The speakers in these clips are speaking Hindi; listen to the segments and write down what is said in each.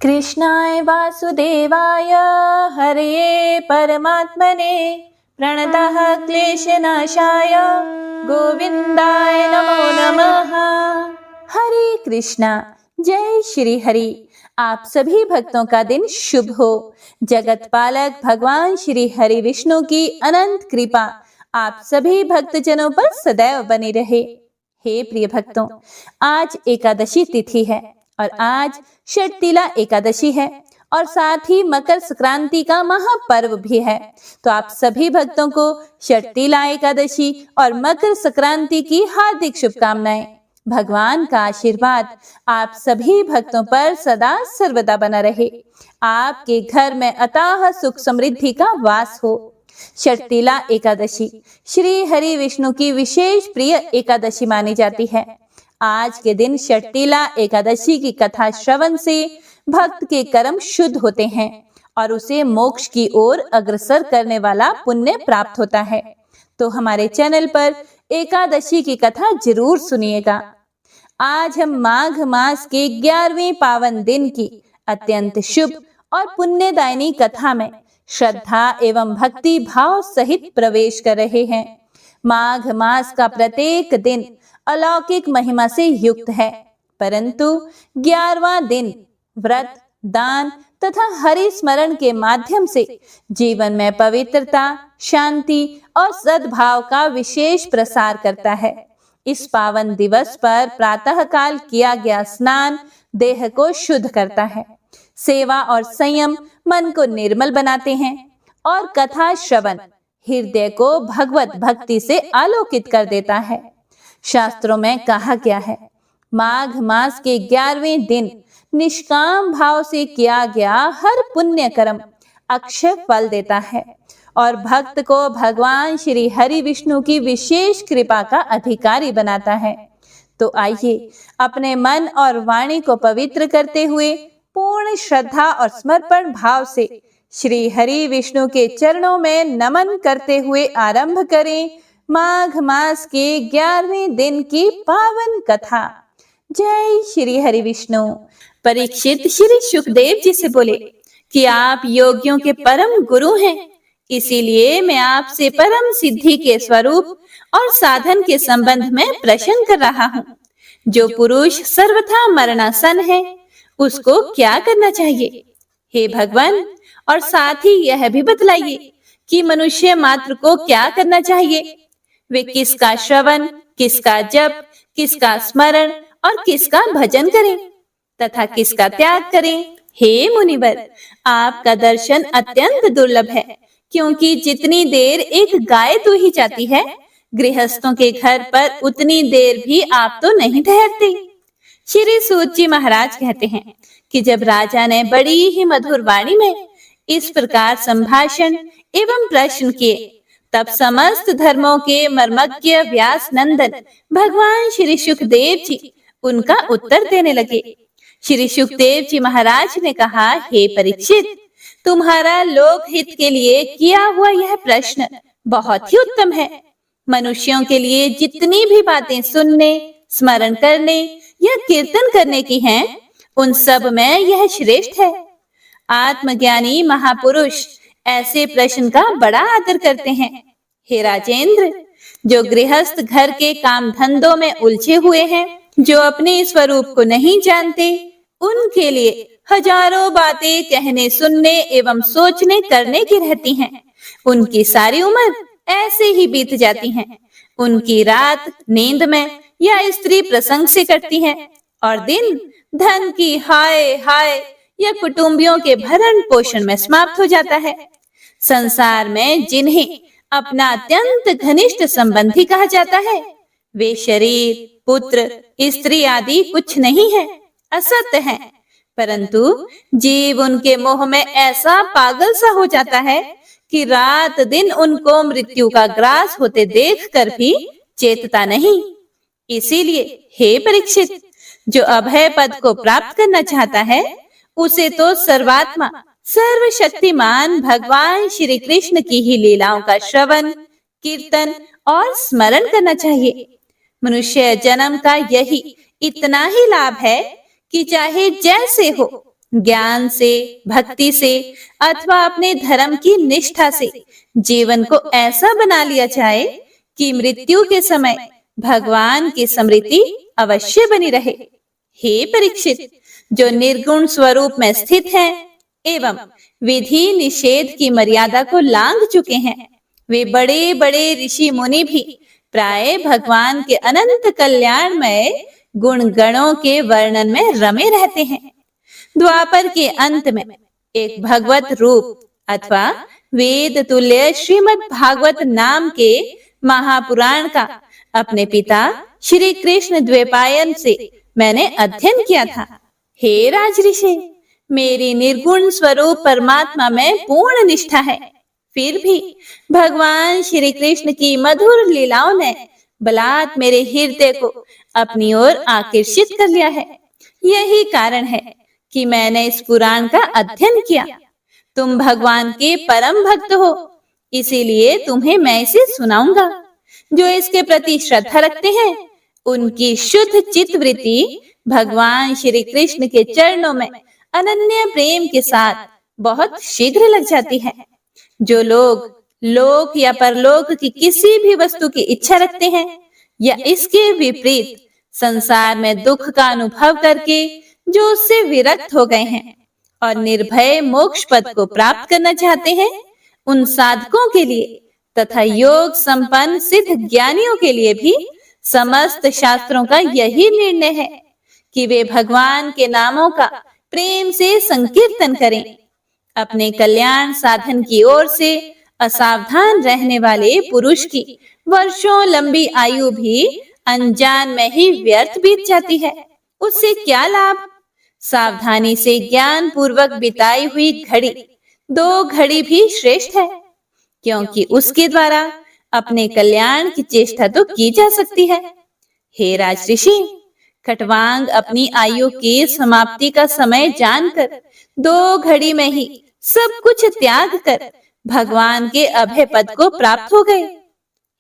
कृष्णाय वासुदेवाय हरये परमात्मने प्रणतः क्लेशनाशाय गोविंदाय नमो नमः। हरे कृष्णा। जय श्री हरि। आप सभी भक्तों का दिन शुभ हो। जगत पालक भगवान श्री हरि विष्णु की अनंत कृपा आप सभी भक्तजनों पर सदैव बनी रहे। हे प्रिय भक्तों, आज एकादशी तिथि है और आज षटतिला एकादशी है और साथ ही मकर संक्रांति का महापर्व भी है। तो आप सभी भक्तों को षटतिला एकादशी और मकर संक्रांति की हार्दिक शुभकामनाएं। भगवान का आशीर्वाद आप सभी भक्तों पर सदा सर्वदा बना रहे। आपके घर में अथाह सुख समृद्धि का वास हो। षटतिला एकादशी श्री हरि विष्णु की विशेष प्रिय एकादशी मानी जाती है। आज के दिन षटतिला एकादशी की कथा श्रवण से भक्त के कर्म शुद्ध होते हैं और उसे मोक्ष की ओर अग्रसर करने वाला पुण्य प्राप्त होता है। तो हमारे चैनल पर एकादशी की कथा जरूर सुनिएगा। आज हम माघ मास के 11वें पावन दिन की अत्यंत शुभ और पुण्यदायिनी कथा में श्रद्धा एवं भक्ति भाव सहित प्रवेश कर रहे हैं। माघ मास का प्रत्येक दिन अलौकिक महिमा से युक्त है, परंतु 11वां दिन व्रत, दान तथा हरि स्मरण के माध्यम से जीवन में पवित्रता, शांति और सद्भाव का विशेष प्रसार करता है। इस पावन दिवस पर प्रातः काल किया गया स्नान देह को शुद्ध करता है। सेवा और संयम मन को निर्मल बनाते हैं और कथा श्रवण हृदय को भगवत भक्ति से आलोकित कर देता है। शास्त्रों में कहा गया है, माघ मास के 11वें दिन निष्काम भाव से किया गया हर पुण्य कर्म अक्षय फल देता है और भक्त को भगवान श्री हरि विष्णु की विशेष कृपा का अधिकारी बनाता है। तो आइए अपने मन और वाणी को पवित्र करते हुए पूर्ण श्रद्धा और समर्पण भाव से श्री हरि विष्णु के चरणों में नमन करते हुए आरंभ करें माघ मास के 11वें दिन की पावन कथा। जय श्री हरि विष्णु। परीक्षित श्री सुखदेव जी से बोले कि आप योगियों के परम गुरु हैं, इसीलिए मैं आपसे परम सिद्धि के स्वरूप और साधन के संबंध में प्रश्न कर रहा हूँ। जो पुरुष सर्वथा मरणासन है उसको क्या करना चाहिए? हे भगवान, और साथ ही यह भी बतलाइए कि मनुष्य मात्र को क्या करना चाहिए? वे किसका श्रवण, किसका जप, किसका स्मरण और किसका भजन करें तथा किसका त्याग करें? हे मुनिवर, आपका दर्शन अत्यंत दुर्लभ है, क्योंकि जितनी देर एक गाय दूही जाती है, गृहस्थों के घर पर उतनी देर भी आप तो नहीं ठहरते। श्री सूत जी महाराज कहते हैं कि जब राजा ने बड़ी ही मधुर वाणी में इस प्रकार संभाषण एवं प्रश्न किए, तब समस्त धर्मों के मर्मज्ञ व्यास नंदन भगवान श्री सुखदेव जी उनका उत्तर देने लगे। श्री सुखदेव जी महाराज ने कहा, हे परीक्षित, तुम्हारा लोक हित के लिए किया हुआ यह प्रश्न बहुत ही उत्तम है। मनुष्यों के लिए जितनी भी बातें सुनने, स्मरण करने या कीर्तन करने की हैं, उन सब में यह श्रेष्ठ है। आत्मज्ञानी महापुरुष ऐसे प्रश्न का बड़ा आदर करते हैं। हे राजेंद्र, जो गृहस्थ घर के काम धंधों में उलझे हुए हैं, जो अपने स्वरूप को नहीं जानते, उनके लिए हजारों बातें कहने, सुनने एवं सोचने करने की रहती हैं। उनकी सारी उम्र ऐसे ही बीत जाती है। उनकी रात नींद में या स्त्री प्रसंग से कटती है और दिन धन की हाय हाय या कुटुंबियों के भरण पोषण में समाप्त हो जाता है। संसार में जिन्हें अपना अत्यंत घनिष्ठ संबंधी कहा जाता है, वे शरीर, पुत्र, स्त्री आदि कुछ नहीं है, असत्य है। परंतु जीव उनके मोह में ऐसा पागल सा हो जाता है कि रात दिन उनको मृत्यु का ग्रास होते देखकर भी चेतता नहीं। इसीलिए हे परीक्षित, जो अभय पद को प्राप्त करना चाहता है, उसे तो सर्वात्मा सर्वशक्तिमान भगवान श्री कृष्ण की ही लीलाओं का श्रवण, कीर्तन और स्मरण करना चाहिए। मनुष्य जन्म का यही इतना ही लाभ है कि चाहे जैसे हो ज्ञान से, भक्ति से अथवा अपने धर्म की निष्ठा से जीवन को ऐसा बना लिया जाए कि मृत्यु के समय भगवान की स्मृति अवश्य बनी रहे। हे परीक्षित, जो निर्गुण स्वरूप में स्थित हैं एवं विधि निषेध की मर्यादा को लांघ चुके हैं, वे बड़े बड़े ऋषि मुनि भी प्राय भगवान के अनंत कल्याणमय गुण गणों के वर्णन में रमे रहते हैं। द्वापर के अंत में एक भगवत रूप अथवा वेद तुल्य श्रीमद् भागवत नाम के महापुराण का अपने पिता श्री कृष्ण द्वैपायन से मैंने अध्ययन किया था। हे राजऋषि, मेरी निर्गुण स्वरूप परमात्मा में पूर्ण निष्ठा है, फिर भी भगवान श्री कृष्ण की मधुर लीलाओं ने बलात् मेरे हृदय को अपनी ओर आकर्षित कर लिया है। यही कारण है कि मैंने इस पुराण का अध्ययन किया। तुम भगवान के परम भक्त हो, इसीलिए तुम्हें मैं इसे सुनाऊंगा। जो इसके प्रति श्रद्धा रखते हैं, उनकी शुद्ध चित्तवृत्ति भगवान श्री कृष्ण के चरणों में अनन्य प्रेम के साथ बहुत शीघ्र लग जाती है। जो लोग लोक या परलोक की किसी भी वस्तु की इच्छा रखते हैं या इसके विपरीत संसार में दुख का अनुभव करके जो उससे विरक्त हो गए हैं और निर्भय मोक्ष पद को प्राप्त करना चाहते हैं, उन साधकों के लिए तथा योग संपन्न सिद्ध ज्ञानियों के लिए भी समस्त शास्त्रों का यही निर्णय है कि वे भगवान के नामों का प्रेम से संकीर्तन करें। अपने कल्याण साधन की ओर से असावधान रहने वाले पुरुष की वर्षों लंबी आयु भी अनजान में ही व्यर्थ बीत जाती है। उससे क्या लाभ? सावधानी से ज्ञान पूर्वक बिताई हुई घड़ी 2 घड़ी भी श्रेष्ठ है, क्योंकि उसके द्वारा अपने कल्याण की चेष्टा तो की जा सकती है। हे राजऋषि, खटवांग अपनी आयु की समाप्ति का समय जानकर 2 घड़ी में ही सब कुछ त्याग कर भगवान के अभय पद को प्राप्त हो गए।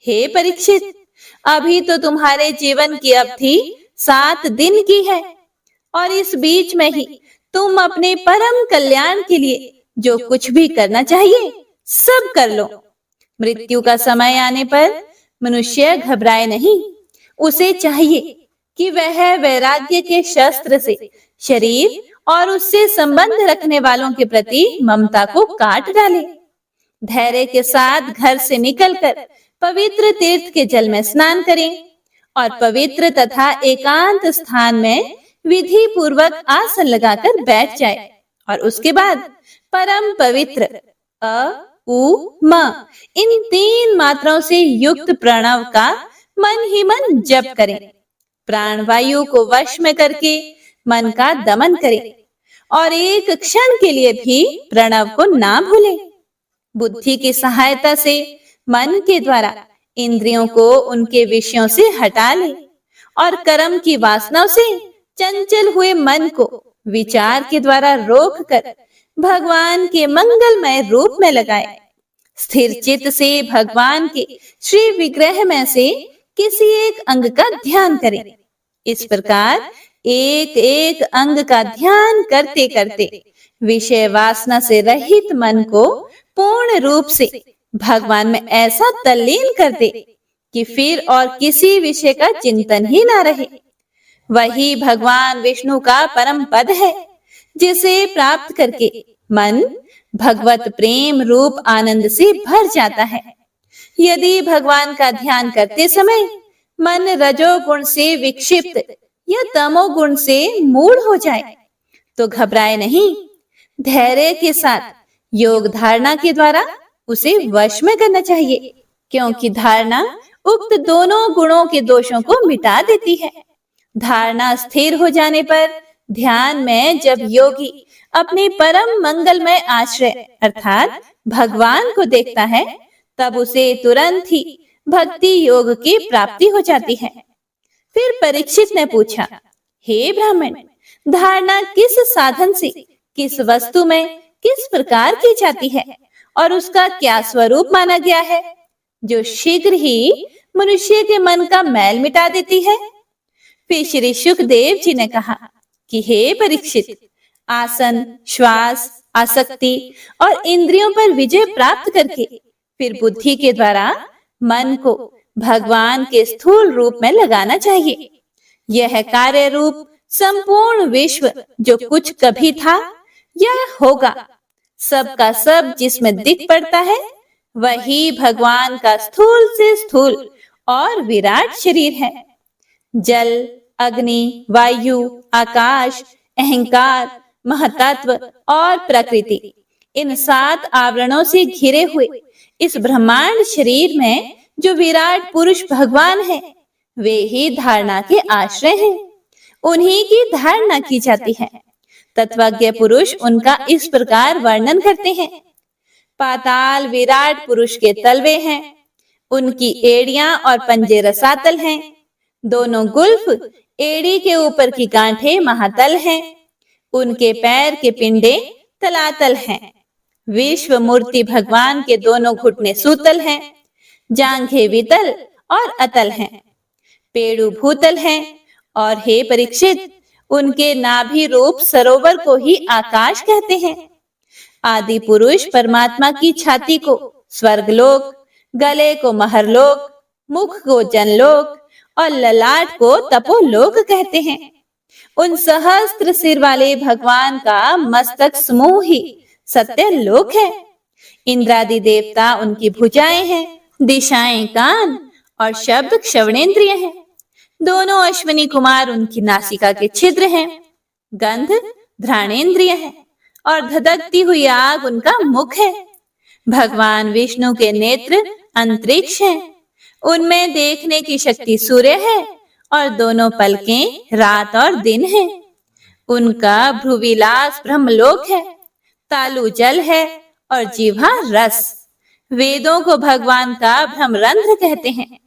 हे परीक्षित, अभी तो तुम्हारे जीवन की अवधि 7 दिन की है और इस बीच में ही तुम अपने परम कल्याण के लिए जो कुछ भी करना चाहिए सब कर लो। मृत्यु का समय आने पर मनुष्य घबराए नहीं। उसे चाहिए कि वह वैराग्य के शस्त्र से शरीर और उससे संबंध रखने वालों के प्रति ममता को काट डाले। धैर्य के साथ घर से निकलकर पवित्र तीर्थ के जल में स्नान करें और पवित्र तथा एकांत स्थान में विधि पूर्वक आसन लगाकर बैठ जाए और उसके बाद परम पवित्र अ उ म इन 3 मात्राओं से युक्त प्रणव का मन ही मन जप करें। प्राणवायु को वश में करके मन का दमन करें और एक क्षण के लिए भी प्रणव को ना भूलें। बुद्धि की सहायता से मन के द्वारा इंद्रियों को उनके विषयों से हटा ले और कर्म की वासनाओं से चंचल हुए मन को विचार के द्वारा रोक कर भगवान के मंगलमय रूप में लगाए। स्थिर चित्त से भगवान के श्री विग्रह में से किसी एक अंग का ध्यान करें। इस प्रकार एक एक अंग का ध्यान करते करते विषय वासना से रहित मन को पूर्ण रूप से भगवान में ऐसा तल्लीन कर दे कि फिर और किसी विषय का चिंतन ही ना रहे। वही भगवान विष्णु का परम पद है, जिसे प्राप्त करके मन भगवत प्रेम रूप आनंद से भर जाता है। यदि भगवान का ध्यान करते समय मन रजोगुण से विक्षिप्त या तमोगुण से मूढ़ हो जाए तो घबराए नहीं। धैर्य के साथ योग धारणा के द्वारा उसे वश में करना चाहिए, क्योंकि धारणा उक्त दोनों गुणों के दोषों को मिटा देती है। धारणा स्थिर हो जाने पर ध्यान में जब योगी अपने परम मंगलमय आश्रय अर्थात भगवान को देखता है, तब उसे तुरंत ही भक्ति योग की प्राप्ति हो जाती है। फिर परीक्षित ने पूछा, हे ब्राह्मण, धारणा किस साधन से किस वस्तु में किस प्रकार की जाती है और उसका क्या स्वरूप माना गया है, जो शीघ्र ही मनुष्य के मन का मैल मिटा देती है? फिर श्री सुखदेव जी ने कहा कि हे परीक्षित, आसन, श्वास, आसक्ति और इंद्रियों पर विजय प्राप्त करके फिर बुद्धि के द्वारा मन को भगवान के स्थूल रूप में लगाना चाहिए। यह कार्य रूप संपूर्ण विश्व जो कुछ कभी था या होगा, सब का सब जिसमें दिख पड़ता है, वही भगवान का स्थूल से स्थूल और विराट शरीर है। जल, अग्नि, वायु, आकाश, अहंकार, महतत्व और प्रकृति, इन 7 आवरणों से घिरे हुए इस ब्रह्मांड शरीर में जो विराट पुरुष भगवान है, वे ही धारणा के आश्रय हैं। उन्हीं की धारणा की जाती है। तत्वज्ञ पुरुष उनका इस प्रकार वर्णन करते हैं। पाताल विराट पुरुष के तलवे हैं, उनकी एड़ियां और पंजे रसातल हैं, दोनों गुल्फ एड़ी के ऊपर की गांठें महातल हैं, उनके पैर के पिंडे तलातल हैं। विश्व मूर्ति भगवान के दोनों घुटने सूतल हैं, जांघें वितल और अतल हैं, पेड़ू भूतल हैं और हे परीक्षित, उनके नाभि रूप सरोवर को ही आकाश कहते हैं। आदि पुरुष परमात्मा की छाती को स्वर्गलोक, गले को महरलोक, मुख को जनलोक और ललाट को तपोलोक कहते हैं। उन सहस्त्र सिर वाले भगवान का मस्तक समूह ही सत्य लोक है। इंद्रादि देवता उनकी भुजाएं हैं, दिशाएं कान और शब्द श्रवणेन्द्रिय हैं। दोनों अश्विनी कुमार उनकी नासिका के छिद्र हैं, गंध घ्राणेन्द्रिय है और धधकती हुई आग उनका मुख है। भगवान विष्णु के नेत्र अंतरिक्ष हैं, उनमें देखने की शक्ति सूर्य है और दोनों पलकें रात और दिन हैं। उनका भ्रुविलास ब्रह्मलोक है, तालु जल है और जीवा रस। वेदों को भगवान का भ्रमरंध्र कहते हैं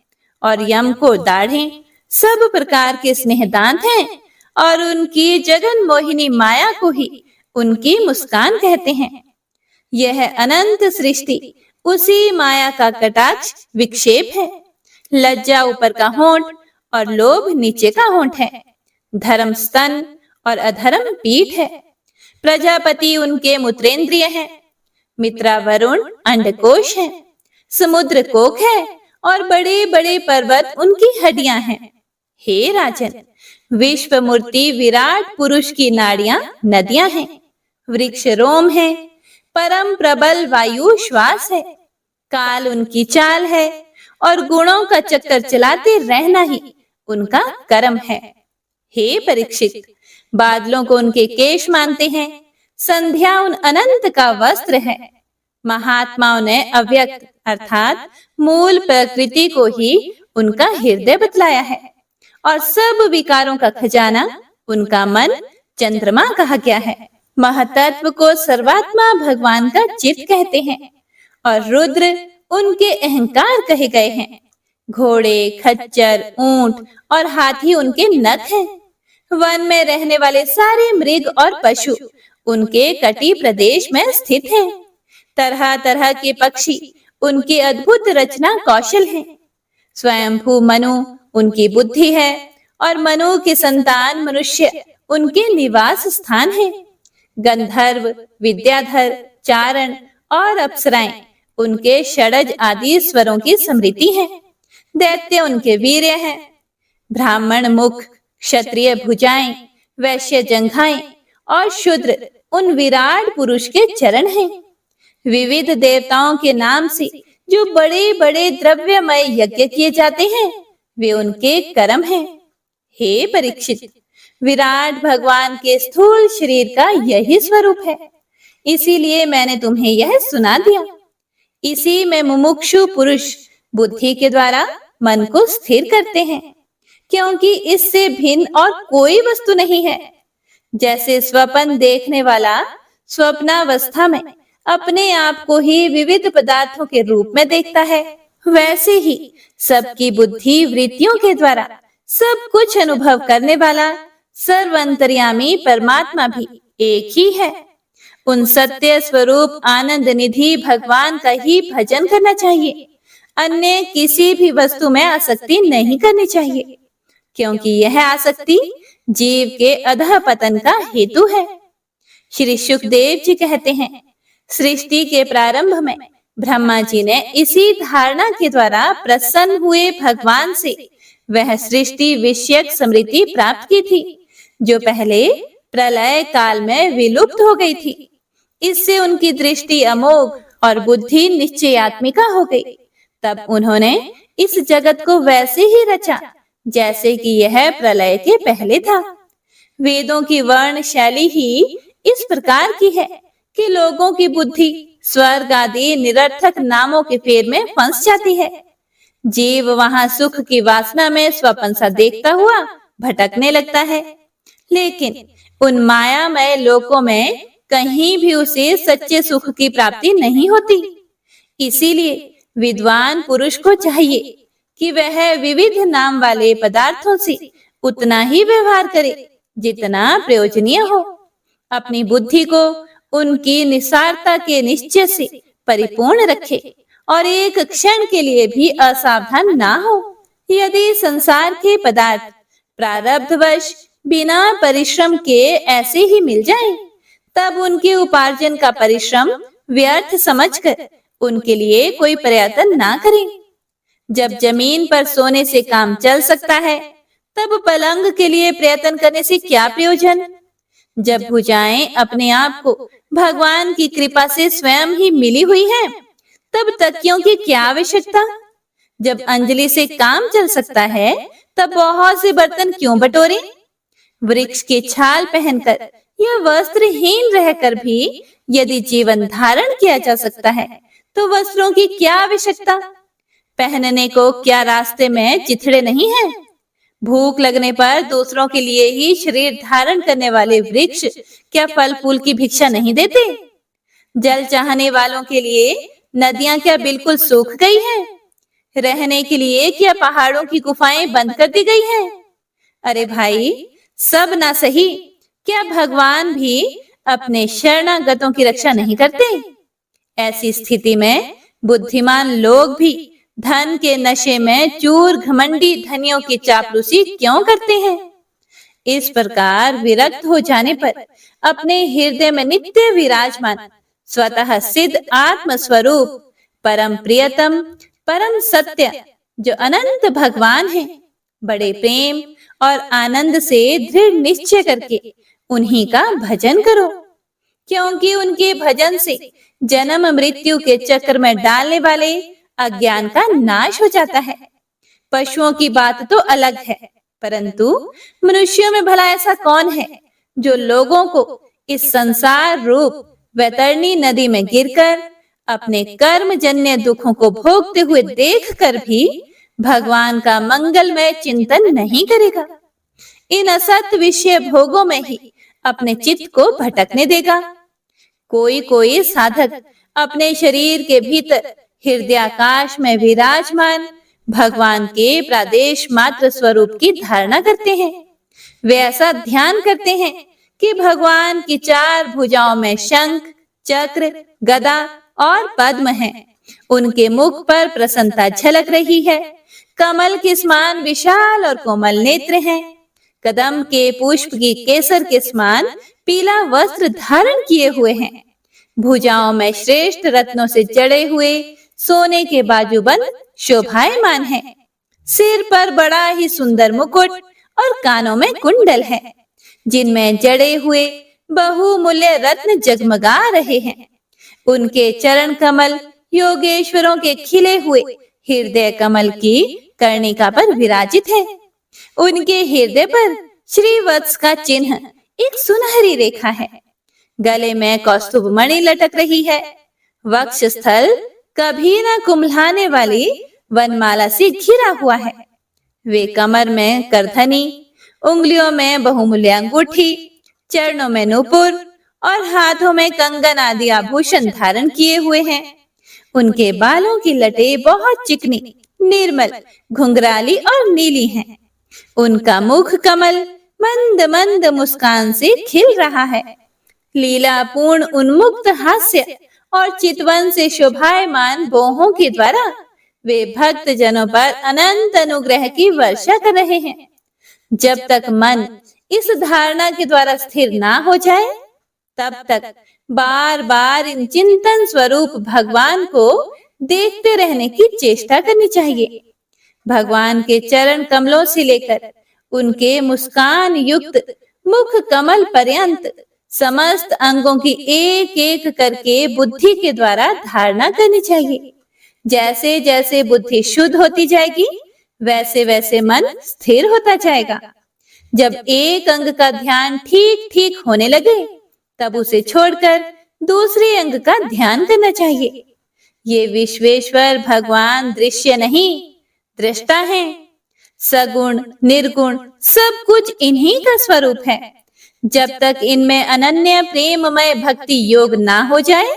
और यम को दाढ़ें। सब प्रकार के स्नेहदांत हैं और उनकी जगन मोहिनी माया को ही उनकी मुस्कान कहते हैं। यह अनंत सृष्टि उसी माया का कटाक्ष विक्षेप है। लज्जा ऊपर का होंठ और लोभ नीचे का होंठ है। धर्म स्तन और अधर्म पीठ है। प्रजापति उनके मूत्रेंद्रिय है। मित्रा वरुण अंडकोश है। समुद्र कोख है और बड़े बड़े पर्वत उनकी हड्डियां हैं। हे राजन, विश्व मूर्ति विराट पुरुष की नाड़ियां नदियां हैं। वृक्ष रोम है, परम प्रबल वायु श्वास है। काल उनकी चाल है और गुणों का चक्कर चलाते रहना ही उनका कर्म है। हे परीक्षित, बादलों को उनके केश मानते हैं। संध्या उन अनंत का वस्त्र है। महात्माओं ने अव्यक्त अर्थात मूल प्रकृति को ही उनका हृदय बतलाया है और सब विकारों का खजाना उनका मन चंद्रमा कहा गया है। महतत्व को सर्वात्मा भगवान का चित्त कहते हैं और रुद्र उनके अहंकार कहे गए हैं। घोड़े, खच्चर, ऊंट और हाथी उनके नख हैं। वन में रहने वाले सारे मृग और पशु उनके कटी प्रदेश में स्थित हैं। तरह तरह के पक्षी उनकी अद्भुत रचना कौशल हैं। स्वयंभू मनु उनकी बुद्धि है और मनु के संतान मनुष्य उनके निवास स्थान है। गंधर्व, विद्याधर, चारण और अप्सराएं उनके षडज आदि स्वरों की स्मृति है। दैत्य उनके वीर्य है। ब्राह्मण मुख, क्षत्रिय भुजाएं, वैश्य जंघाएं और शूद्र उन विराट पुरुष के चरण हैं। विविध देवताओं के नाम से जो बड़े बड़े द्रव्यमय यज्ञ किए जाते हैं, वे उनके कर्म हैं। हे परीक्षित, विराट भगवान के स्थूल शरीर का यही स्वरूप है, इसीलिए मैंने तुम्हें यह सुना दिया। इसी में मुमुक्षु पुरुष बुद्धि के द्वारा मन को स्थिर करते हैं, क्योंकि इससे भिन्न और कोई वस्तु नहीं है। जैसे स्वप्न देखने वाला स्वप्नावस्था में अपने आप को ही विविध पदार्थों के रूप में देखता है, वैसे ही सबकी बुद्धि वृत्तियों के द्वारा सब कुछ अनुभव करने वाला सर्वंतर्यामी परमात्मा भी एक ही है। उन सत्य स्वरूप आनंद निधि भगवान का ही भजन करना चाहिए। अन्य किसी भी वस्तु में आसक्ति नहीं करनी चाहिए, क्योंकि यह आसक्ति जीव के अधः पतन का हेतु है। श्री सुखदेव जी कहते हैं, सृष्टि के प्रारंभ में ब्रह्मा जी ने इसी धारणा के द्वारा प्रसन्न हुए भगवान से वह सृष्टि विषयक स्मृति प्राप्त की थी, जो पहले प्रलय काल में विलुप्त हो गई थी। इससे उनकी दृष्टि अमोघ और बुद्धि निश्चयात्मिका हो गई। तब उन्होंने इस जगत को वैसे ही रचा जैसे कि यह प्रलय के पहले था। वेदों की वर्ण शैली ही इस प्रकार की है कि लोगों की बुद्धि स्वर्ग आदि निरर्थक नामों के फेर में फंस जाती है। जीव वहां सुख की वासना में स्वप्न सा देखता हुआ भटकने लगता है, लेकिन उन मायामय लोकों में कहीं भी उसे सच्चे सुख की प्राप्ति नहीं होती। इसीलिए विद्वान पुरुष को चाहिए कि वह विविध नाम वाले पदार्थों से उतना ही व्यवहार करे जितना प्रयोजनीय हो। अपनी बुद्धि को उनकी निसारता के निश्चय से परिपूर्ण रखे और एक क्षण के लिए भी असावधान ना हो। यदि संसार के पदार्थ प्रारब्धवश बिना परिश्रम के ऐसे ही मिल जाएं, तब उनके उपार्जन का परिश्रम व्यर्थ समझकर उनके लिए कोई प्रयत्न ना करें। जब जमीन पर सोने से काम चल सकता है, तब पलंग के लिए प्रयत्न करने से क्या प्रयोजन। जब भुजाएं अपने आप को भगवान की कृपा से स्वयं ही मिली हुई है, तब तकियों की क्या आवश्यकता। जब अंजलि से काम चल सकता है, तब बहुत से बर्तन क्यों बटोरे। वृक्ष की छाल पहनकर या वस्त्रहीन रहकर भी यदि जीवन धारण किया जा सकता है, तो वस्त्रों की क्या आवश्यकता। पहनने को क्या रास्ते में चिथड़े नहीं है। भूख लगने पर दूसरों के लिए ही शरीर धारण करने वाले वृक्ष क्या फल फूल की भिक्षा नहीं देते। जल चाहने वालों के लिए नदियां क्या बिल्कुल सूख गई हैं? रहने के लिए क्या पहाड़ों की गुफाएं बंद कर दी गई हैं? अरे भाई, सब ना सही, क्या भगवान भी अपने शरणागतों की रक्षा नहीं करते। ऐसी स्थिति में बुद्धिमान लोग भी धन के नशे में चूर घमंडी धनियों की चापलूसी क्यों करते हैं। इस प्रकार विरक्त हो जाने पर अपने हृदय में नित्य विराजमान स्वतः सिद्ध आत्म स्वरूप परम प्रियतम परम सत्य जो अनंत भगवान है, बड़े प्रेम और आनंद से दृढ़ निश्चय करके उन्हीं का भजन करो, क्योंकि उनके भजन से जन्म मृत्यु के चक्र में डालने वाले अज्ञान का नाश हो जाता है। पशुओं की बात तो अलग है, परंतु मनुष्यों में भला ऐसा कौन है जो लोगों को इस संसार रूप वैतरणी नदी में गिरकर अपने कर्म जन्य दुखों को भोगते हुए देखकर भी भगवान का मंगलमय चिंतन नहीं करेगा। इन असत विषय भोगों में ही अपने चित्त को भटकने देगा। कोई कोई साधक अपने शरीर के भीतर हृदयाकाश में विराजमान भगवान के प्रादेश मात्र स्वरूप की धारणा करते हैं। वे ऐसा ध्यान करते हैं कि भगवान की चार भुजाओं में शंख, चक्र, गदा और पद्म हैं। उनके मुख पर प्रसन्नता झलक रही है। कमल के समान विशाल और कोमल नेत्र हैं। कदम के पुष्प की केसर के समान पीला वस्त्र धारण किए हुए हैं। भुजाओं में श्रेष्ठ रत्नों से जड़े हुए सोने के बाजूबंद शोभायमान है। सिर पर बड़ा ही सुंदर मुकुट और कानों में कुंडल है, जिनमें जड़े हुए बहुमूल्य रत्न जगमगा रहे हैं। उनके चरण कमल योगेश्वरों के खिले हुए हृदय कमल की कर्णिका पर विराजित है। उनके हृदय पर श्रीवत्स का चिन्ह एक सुनहरी रेखा है। गले में कौस्तुभ मणि लटक रही है। वक्ष स्थल कभी न कुम्हलाने वाली वनमाला से घिरा हुआ है। वे कमर में करधनी, उंगलियों में बहुमूल्य अंगूठी, चरणों में नूपुर और हाथों में कंगन आदि आभूषण धारण किए हुए हैं। उनके बालों की लटें बहुत चिकनी, निर्मल, घुंघराली और नीली हैं। उनका मुख कमल मंद मंद मुस्कान से खिल रहा है। लीलापूर्ण उन्मुक्त हास्य और चितवन से शोभायमान बोहों के द्वारा वे भक्त जनों पर अनंत अनुग्रह की वर्षा कर रहे हैं। जब तक मन इस धारणा के द्वारा स्थिर ना हो जाए, तब तक बार बार इन चिंतन स्वरूप भगवान को देखते रहने की चेष्टा करनी चाहिए। भगवान के चरण कमलों से लेकर उनके मुस्कान युक्त मुख कमल पर्यंत समस्त अंगों की एक एक करके बुद्धि के द्वारा धारणा करनी चाहिए। जैसे जैसे बुद्धि शुद्ध होती जाएगी, वैसे वैसे मन स्थिर होता जाएगा। जब एक अंग का ध्यान ठीक ठीक होने लगे, तब उसे छोड़कर दूसरे अंग का ध्यान करना चाहिए। ये विश्वेश्वर भगवान दृश्य नहीं, दृष्टा है। सगुण निर्गुण सब कुछ इन्हीं का स्वरूप है। जब तक इनमें अनन्य प्रेममय भक्ति योग ना हो जाए,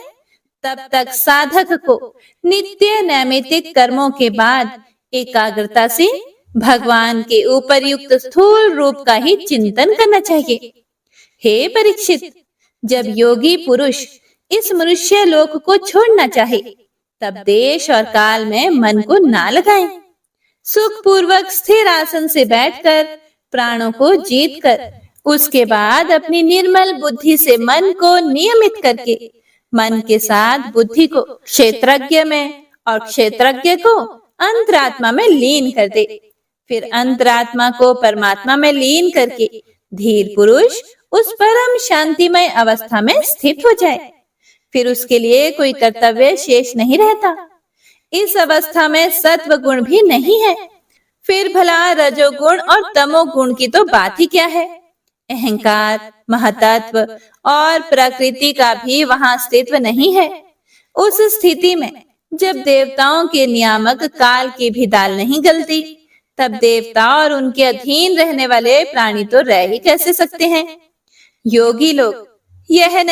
तब तक साधक को नित्य नैमित्तिक कर्मों के बाद एकाग्रता से भगवान के उपर्युक्त स्थूल रूप का ही चिंतन करना चाहिए। हे परीक्षित, जब योगी पुरुष इस मनुष्य लोक को छोड़ना चाहे, तब देश और काल में मन को ना लगाएं। सुख पूर्वक स्थिर आसन से बैठकर प्राणों को जीतकर उसके बाद अपनी निर्मल बुद्धि से मन को नियमित करके मन के साथ बुद्धि को क्षेत्रज्ञ में और क्षेत्रज्ञ को अंतरात्मा में लीन कर दे। फिर अंतरात्मा को परमात्मा में लीन करके धीर पुरुष उस परम शांतिमय अवस्था में स्थित हो जाए। फिर उसके लिए कोई कर्तव्य शेष नहीं रहता। इस अवस्था में सत्व गुण भी नहीं है। फिर भला रजोगुण और तमोगुण की तो बात ही क्या है। अहंकार, महतत्व और प्रकृति का भी वहां अस्तित्व नहीं है। उस स्थिति में जब देवताओं के नियामक काल की भी दाल नहीं गलती, तब देवता और उनके अधीन रहने वाले प्राणी तो रह ही कैसे सकते हैं। योगी लोग यह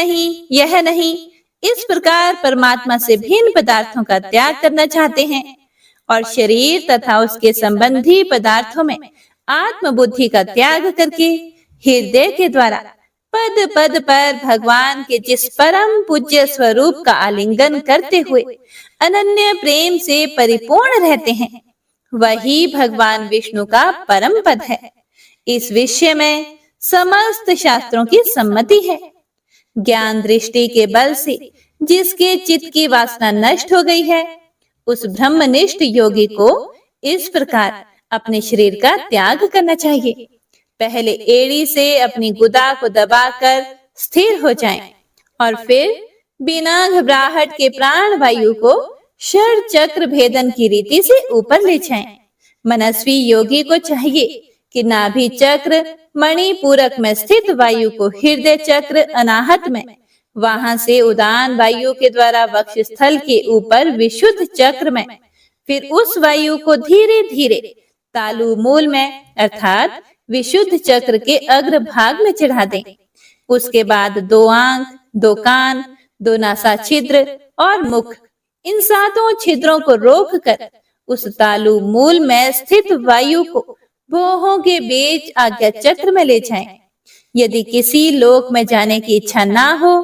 नहीं इस प्रकार परमात्मा से भिन्न पदार्थों का त्याग करना चाहते हैं और शरीर तथा उसके संबंधी पदार्थों में आत्मबुद्धि का त्याग करके हृदय के द्वारा पद पद पर भगवान के जिस परम पूज्य स्वरूप का आलिंगन करते हुए अनन्य प्रेम से परिपूर्ण रहते हैं, वही भगवान विष्णु का परम पद है। इस विषय में समस्त शास्त्रों की सम्मति है। ज्ञान दृष्टि के बल से जिसके चित्त की वासना नष्ट हो गई है, उस ब्रह्मनिष्ठ योगी को इस प्रकार अपने शरीर का त्याग करना चाहिए। पहले एड़ी से अपनी गुदा को दबाकर स्थिर हो जाएं और फिर बिना घबराहट के प्राण वायु को षड चक्र भेदन की रीति से ऊपर ले जाएं। मनस्वी योगी को चाहिए कि नाभि चक्र मणिपूरक में स्थित वायु को हृदय चक्र अनाहत में, वहां से उदान वायु के द्वारा वक्षस्थल के ऊपर विशुद्ध चक्र में, फिर उस वायु को धीरे धीरे तालु मूल में अर्थात विशुद्ध चक्र के अग्र भाग में चढ़ा दें। उसके बाद 2 आंख, 2 कान, 2 नासा छिद्र और मुख, इन 7 छिद्रों को रोककर उस तालु मूल में स्थित वायु को भौहों के बीच आज्ञा चक्र में ले जाएं। यदि किसी लोक में जाने की इच्छा ना हो,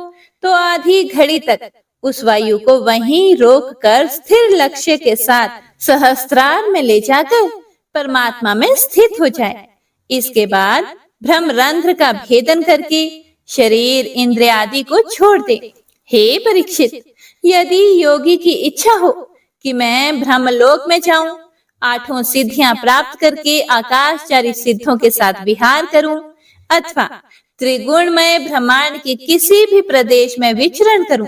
तो आधी घड़ी तक उस वायु को वहीं रोककर स्थिर लक्ष्य के साथ सहस्त्रार में ले जाकर परमात्मा में स्थित हो जाए। इसके बाद ब्रह्मरंध्र का भेदन करके शरीर इंद्रिय आदि को छोड़ दे। हे परीक्षित, यदि योगी की इच्छा हो कि मैं ब्रह्मलोक में जाऊं, 8 सिद्धियां प्राप्त करके आकाशचारी सिद्धों के साथ विहार करूं, अथवा त्रिगुणमय ब्रह्मांड के किसी भी प्रदेश में विचरण करूं,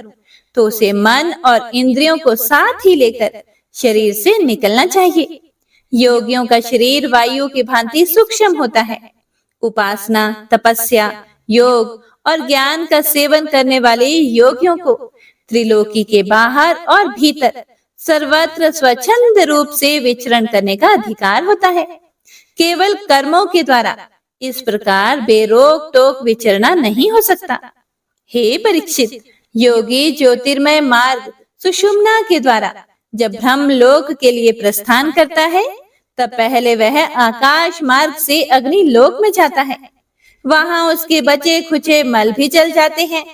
तो उसे मन और इंद्रियों को साथ ही लेकर शरीर से निकलना चाहिए। योगियों का शरीर वायु की भांति सूक्ष्म होता है। उपासना, तपस्या, योग और ज्ञान का सेवन करने वाले योगियों को त्रिलोकी के बाहर और भीतर सर्वत्र स्वच्छंद रूप से विचरण करने का अधिकार होता है। केवल कर्मों के द्वारा इस प्रकार बेरोक टोक विचरना नहीं हो सकता। हे परीक्षित, योगी ज्योतिर्मय मार्ग सुषुम्ना के द्वारा जब ब्रह्मलोक के लिए प्रस्थान करता है, तब पहले वह आकाश मार्ग से अग्नि लोक में जाता है। वहां उसके बचे खुचे मल भी जल जाते हैं।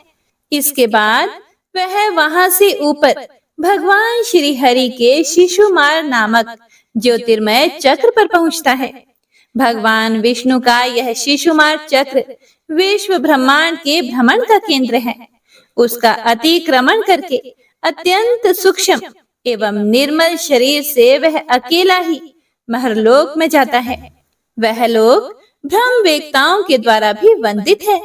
इसके बाद वह वहां से ऊपर भगवान श्री हरि के शिशुमार नामक ज्योतिर्मय चक्र पर पहुंचता है। भगवान विष्णु का यह शिशुमार चक्र विश्व ब्रह्मांड के भ्रमण का केंद्र है। उसका अतिक्रमण करके अत्यंत सूक्ष्म एवं निर्मल शरीर से वह अकेला ही महरलोक में जाता है। वह लोक ब्रह्म वेत्ताओं के द्वारा भी वंदित है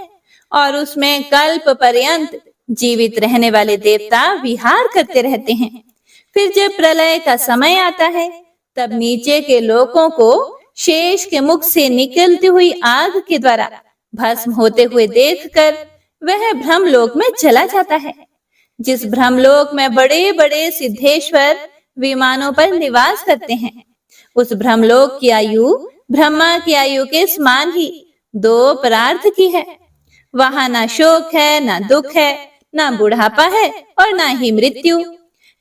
और उसमें कल्प पर्यंत जीवित रहने वाले देवता विहार करते रहते हैं। फिर जब प्रलय का समय आता है, तब नीचे के लोकों को शेष के मुख से निकलती हुई आग के द्वारा भस्म होते हुए देखकर वह ब्रह्मलोक में चला जाता है। जिस ब्रह्मलोक में बड़े बड़े सिद्धेश्वर विमानों पर निवास करते हैं, उस ब्रह्मलोक की आयु ब्रह्मा की आयु के समान ही दो परार्थ की है। वहां ना शोक है, ना दुख है, ना बुढ़ापा है और ना ही मृत्यु।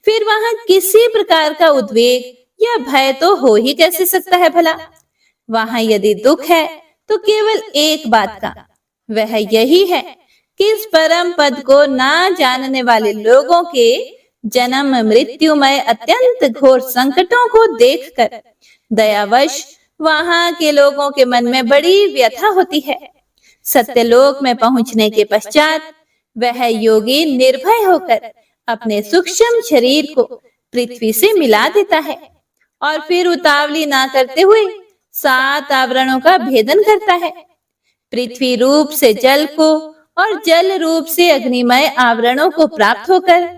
फिर वहां किसी प्रकार का उद्वेग या भय तो हो ही कैसे सकता है भला। वहां यदि दुख है तो केवल एक बात का, वह यही है कि इस परम पद को ना जानने वाले लोगों के जन्म मृत्युमय अत्यंत घोर संकटों को देखकर दयावश वहां के लोगों के मन में बड़ी व्यथा होती है। सत्यलोक में पहुंचने के पश्चात वह योगी निर्भय होकर अपने सूक्ष्म शरीर को पृथ्वी से मिला देता है और फिर उतावली ना करते हुए 7 आवरणों का भेदन करता है। पृथ्वी रूप से जल को और जल रूप से अग्निमय आवरणों को प्राप्त होकर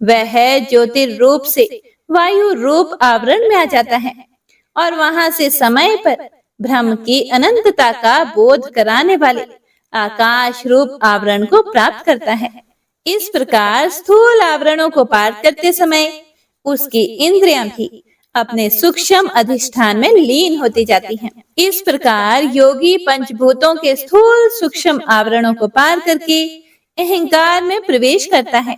वह ज्योतिर्रूप से वायु रूप आवरण में आ जाता है और वहां से समय पर ब्रह्म की अनंतता का बोध कराने वाले आकाश रूप आवरण को प्राप्त करता है। इस प्रकार स्थूल आवरणों को पार करते समय उसकी इंद्रियां भी अपने सूक्ष्म अधिष्ठान में लीन होती जाती हैं। इस प्रकार योगी पंचभूतों के स्थूल सूक्ष्म आवरणों को पार करके अहंकार में प्रवेश करता है।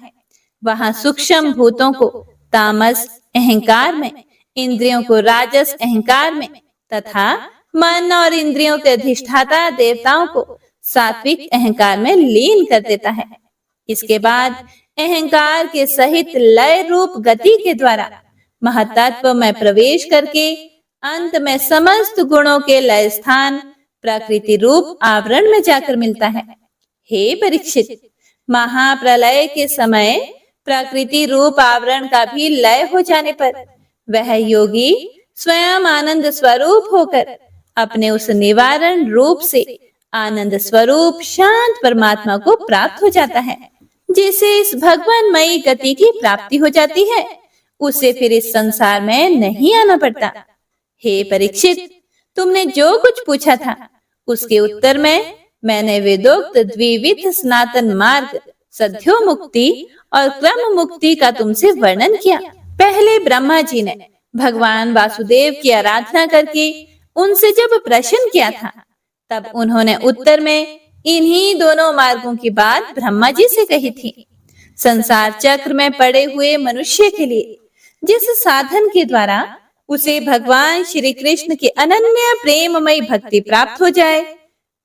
वहां सूक्ष्म भूतों को तामस अहंकार में, इंद्रियों को राजस अहंकार में तथा मन और इंद्रियों के अधिष्ठाता देवताओं को सात्विक अहंकार में लीन कर देता है। इसके बाद अहंकार के सहित लय रूप गति के द्वारा महतत्व में प्रवेश करके अंत में समस्त गुणों के लय स्थान प्रकृति रूप आवरण में जाकर मिलता है। हे परीक्षित, महाप्रलय के समय प्रकृति रूप आवरण का भी लय हो जाने पर वह योगी स्वयं आनंद स्वरूप होकर अपने उस निवारण रूप से आनंद स्वरूप शांत परमात्मा को प्राप्त हो जाता है। जिसे इस भगवानमयी गति की प्राप्ति हो जाती है, उसे फिर इस संसार में नहीं आना पड़ता। हे परीक्षित, तुमने जो कुछ पूछा था उसके उत्तर में मैंने वेदोक्त द्विविध सनातन मार्ग सद्यो मुक्ति और क्रम मुक्ति का तुमसे वर्णन किया। पहले ब्रह्मा जी ने भगवान वासुदेव की आराधना करके उनसे जब प्रश्न किया था, तब उन्होंने उत्तर में इन्हीं दोनों मार्गों की बात ब्रह्मा जी से कही थी। संसार चक्र में पड़े हुए मनुष्य के लिए जिस साधन के द्वारा उसे भगवान श्री कृष्ण की अनन्य प्रेममयी भक्ति प्राप्त हो जाए,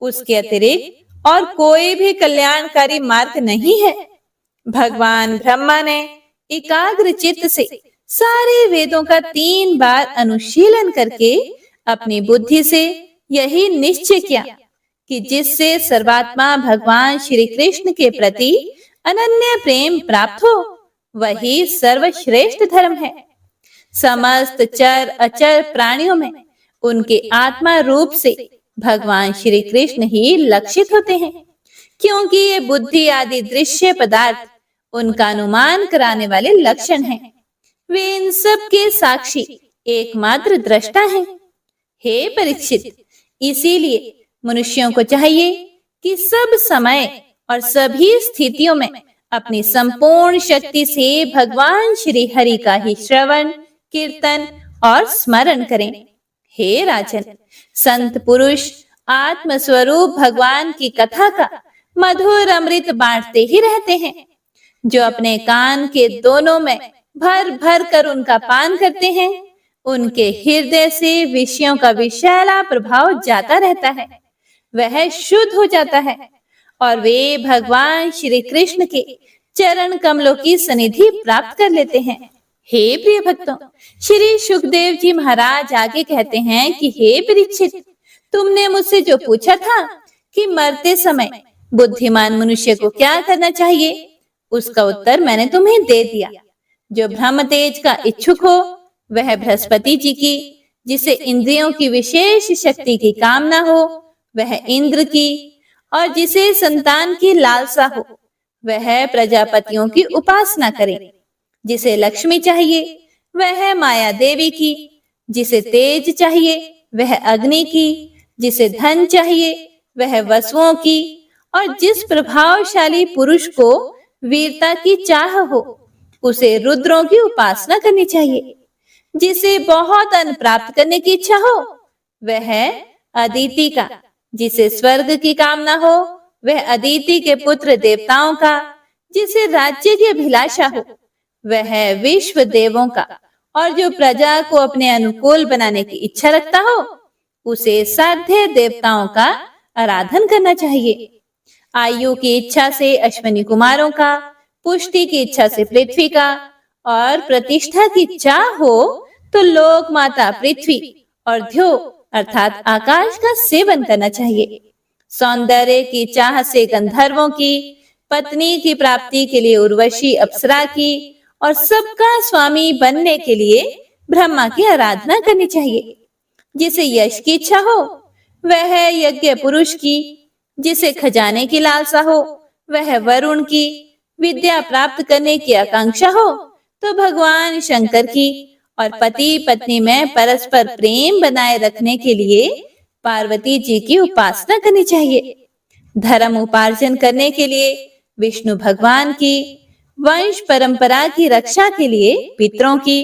उसके अतिरिक्त और कोई भी कल्याणकारी मार्ग नहीं है। भगवान ब्रह्मा ने एकाग्र चित्त से सारे वेदों का 3 बार अनुशीलन करके अपनी बुद्धि से यही निश्चय किया कि जिससे सर्वात्मा भगवान श्री कृष्ण के प्रति अनन्य प्रेम प्राप्त हो, वही सर्वश्रेष्ठ धर्म है। समस्त चर अचर प्राणियों में उनके आत्मा रूप से भगवान श्री कृष्ण ही लक्षित होते हैं, क्योंकि ये बुद्धि आदि दृश्य पदार्थ उनका अनुमान कराने वाले लक्षण हैं। वे इन सब के साक्षी एकमात्र दृष्टा हैं। हे परीक्षित, इसीलिए मनुष्यों को चाहिए कि सब समय और सभी स्थितियों में अपनी संपूर्ण शक्ति से भगवान श्री हरि का ही श्रवण, कीर्तन और स्मरण करें। हे राजन, संत पुरुष आत्म स्वरूप भगवान की कथा का मधुर अमृत बांटते ही रहते हैं। जो अपने कान के दोनों में भर भर कर उनका पान करते हैं, उनके हृदय से विषयों का विषैला प्रभाव जाता रहता है, वह शुद्ध हो जाता है और वे भगवान श्री कृष्ण के चरण कमलों की सनिधि प्राप्त कर लेते हैं। हे प्रिय भक्तों, श्री सुखदेव जी महाराज आगे कहते हैं कि हे परीक्षित, तुमने मुझसे जो पूछा था कि मरते समय बुद्धिमान मनुष्य को क्या करना चाहिए, उसका उत्तर मैंने तुम्हें दे दिया। जो ब्रह्म तेज का इच्छुक हो वह बृहस्पति जी की, जिसे इंद्रियों की विशेष शक्ति की कामना हो वह इंद्र की, और जिसे संतान की लालसा हो वह प्रजापतियों की उपासना करे। जिसे लक्ष्मी चाहिए वह माया देवी की, जिसे तेज चाहिए वह अग्नि की, जिसे धन चाहिए वह वसुओं की, और जिस प्रभावशाली पुरुष को वीरता की चाह हो उसे रुद्रों की उपासना करनी चाहिए। जिसे बहुत अन्न प्राप्त करने की इच्छा हो वह अदिति का, जिसे स्वर्ग की कामना हो वह अदिति के पुत्र देवताओं का, जिसे राज्य की अभिलाषा हो वह विश्व देवों का, और जो प्रजा को अपने अनुकूल बनाने की इच्छा रखता हो उसे साध्य देवताओं का आराधन करना चाहिए। आयु की इच्छा से अश्विनी कुमारों का, पुष्टि की इच्छा से पृथ्वी का, और प्रतिष्ठा की चाह हो तो लोक माता पृथ्वी और ध्यो अर्थात आकाश का सेवन करना चाहिए। सौंदर्य की चाह से गंधर्वों की, पत्नी की प्राप्ति के लिए उर्वशी अप्सरा की, और सबका स्वामी बनने के लिए ब्रह्मा की आराधना करनी चाहिए। जिसे यश की इच्छा हो वह यज्ञ पुरुष की, जिसे खजाने की लालसा हो वह वरुण की, विद्या प्राप्त करने की आकांक्षा हो तो भगवान शंकर की, और पति पत्नी में परस्पर प्रेम बनाए रखने के लिए पार्वती जी की उपासना करनी चाहिए। धर्म उपार्जन करने के लिए विष्णु भगवान की, वंश परंपरा की रक्षा के लिए पितरों की,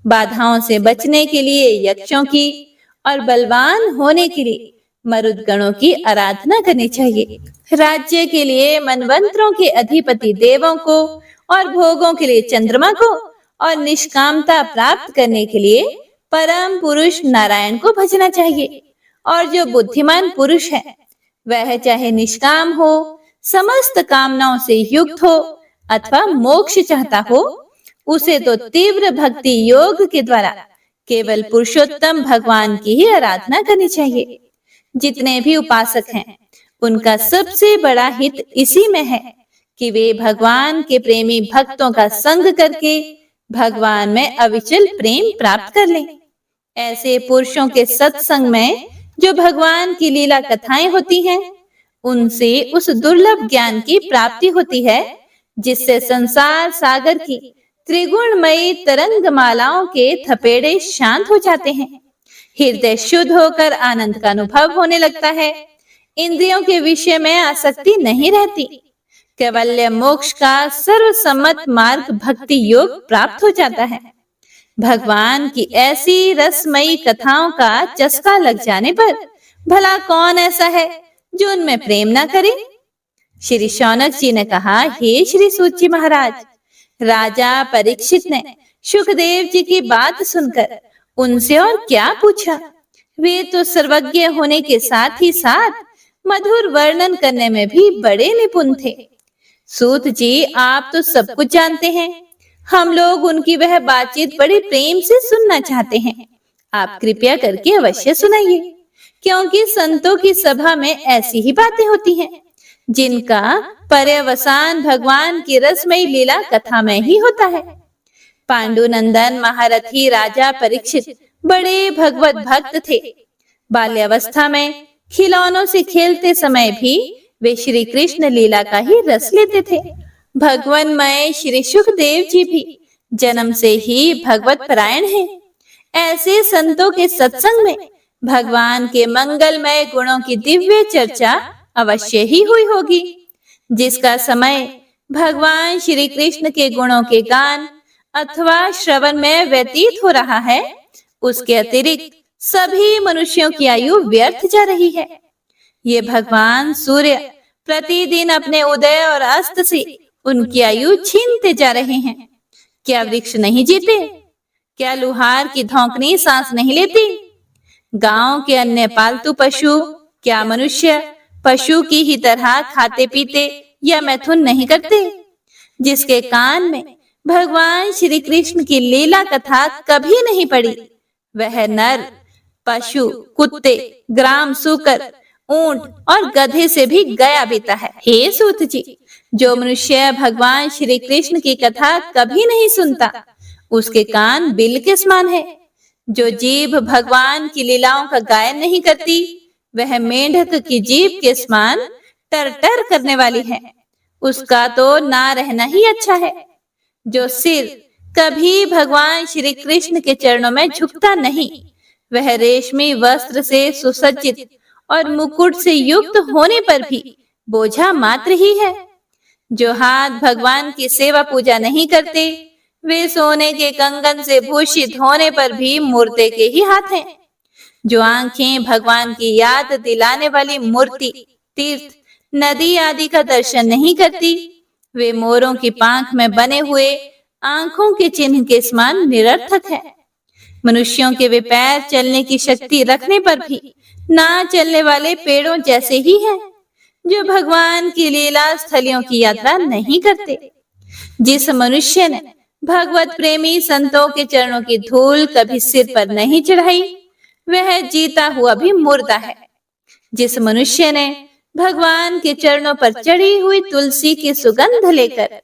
बाधाओं से बचने के लिए यक्षों की, और बलवान होने के लिए मरुदगणों की आराधना करनी चाहिए। राज्य के लिए मनवंतरों के अधिपति देवों को, और भोगों के लिए चंद्रमा को, और निष्कामता प्राप्त करने के लिए परम पुरुष नारायण को भजना चाहिए। और जो बुद्धिमान पुरुष है वह चाहे निष्काम हो, समस्त कामनाओं से युक्त हो अथवा मोक्ष चाहता हो, उसे तो तीव्र भक्ति योग के द्वारा केवल पुरुषोत्तम भगवान की ही आराधना करनी चाहिए। जितने भी उपासक हैं उनका सबसे बड़ा हित इसी में है कि वे भगवान के प्रेमी भक्तों का संग करके भगवान में अविचल प्रेम प्राप्त कर लें। ऐसे पुरुषों के सत्संग में जो भगवान की लीला कथाएं होती हैं, उनसे उस दुर्लभ ज्ञान की प्राप्ति होती है जिससे संसार सागर की त्रिगुणमयी तरंग मालाओं के थपेड़े शांत हो जाते हैं। हृदय शुद्ध होकर आनंद का अनुभव होने लगता है। इंद्रियों के विषय में आसक्ति नहीं रहती। कैवल्य मोक्ष का सर्वसम्मत मार्ग भक्ति योग प्राप्त हो जाता है। भगवान की ऐसी रसमयी कथाओं का चस्का लग जाने पर भला कौन ऐसा है जो उनमें प्रेम ना करे। श्री शौनक जी ने कहा, हे श्री सूत जी महाराज, राजा परीक्षित ने सुखदेव जी की बात सुनकर उनसे और क्या पूछा। वे तो सर्वज्ञ होने के साथ ही साथ मधुर वर्णन करने में भी बड़े निपुण थे। सूत जी, आप तो सब कुछ जानते हैं, हम लोग उनकी वह बातचीत बड़े प्रेम से सुनना चाहते हैं। आप कृपया करके अवश्य सुनाइए, क्योंकि संतों की सभा में ऐसी ही बातें होती हैं जिनका पर्यवसान भगवान की रसमयी लीला कथा में ही होता है। पांडुनंदन महारथी राजा परीक्षित बड़े भगवत भक्त थे। बाल्यावस्था में खिलौनों से खेलते समय भी वे श्री कृष्ण लीला का ही रस लेते थे। भगवानमय श्री सुखदेव जी भी जन्म से ही भगवत परायण हैं। ऐसे संतों के सत्संग में भगवान के मंगलमय गुणों की दिव्य चर्चा अवश्य ही हुई होगी। जिसका समय भगवान श्री कृष्ण के गुणों के गान अथवा श्रवण में व्यतीत हो रहा है, उसके अतिरिक्त सभी मनुष्यों की आयु व्यर्थ जा रही है। ये भगवान सूर्य प्रतिदिन अपने उदय और अस्त से उनकी आयु छीनते जा रहे हैं। क्या वृक्ष नहीं जीते? क्या लुहार की धौंकनी सांस नहीं लेती? गांव के अन्य पालतू पशु क्या मनुष्य पशु की ही तरह खाते पीते या मैथुन नहीं करते? जिसके कान में भगवान श्री कृष्ण की लीला कथा कभी नहीं पड़ी, वह नर, पशु, कुत्ते, ग्राम सूकर ऊंट और गधे से भी गया बीता है। हे सूत जी, जो मनुष्य भगवान श्री कृष्ण की कथा कभी नहीं सुनता, उसके कान बिल के समान है। जो जीभ भगवान की लीलाओं का गायन नहीं करती, वह मेंढक की जीभ के समान टर टर करने वाली है। उसका तो ना रहना ही अच्छा है। जो सिर कभी भगवान श्री कृष्ण के चरणों में झुकता नहीं, वह रेशमी वस्त्र से सुसज्जित और मुकुट से युक्त होने पर भी बोझा मात्र ही है। जो हाथ भगवान की सेवा पूजा नहीं करते, वे सोने के कंगन से भूषित होने पर भी मूर्ति के ही हाथ हैं। जो आंखें भगवान की याद दिलाने वाली मूर्ति, तीर्थ, नदी आदि का दर्शन नहीं करती, वे मोरों की पांख में बने हुए आंखों के चिन्ह के समान निरर्थक है। मनुष्यों के वे पैर चलने की शक्ति रखने पर भी ना चलने वाले पेड़ों जैसे ही हैं, जो भगवान की लीला स्थलियों की यात्रा नहीं करते। जिस मनुष्य ने भगवत प्रेमी संतों के चरणों की धूल कभी सिर पर नहीं चढ़ाई, वह जीता हुआ भी मुर्दा है। जिस मनुष्य ने भगवान के चरणों पर चढ़ी हुई तुलसी की सुगंध लेकर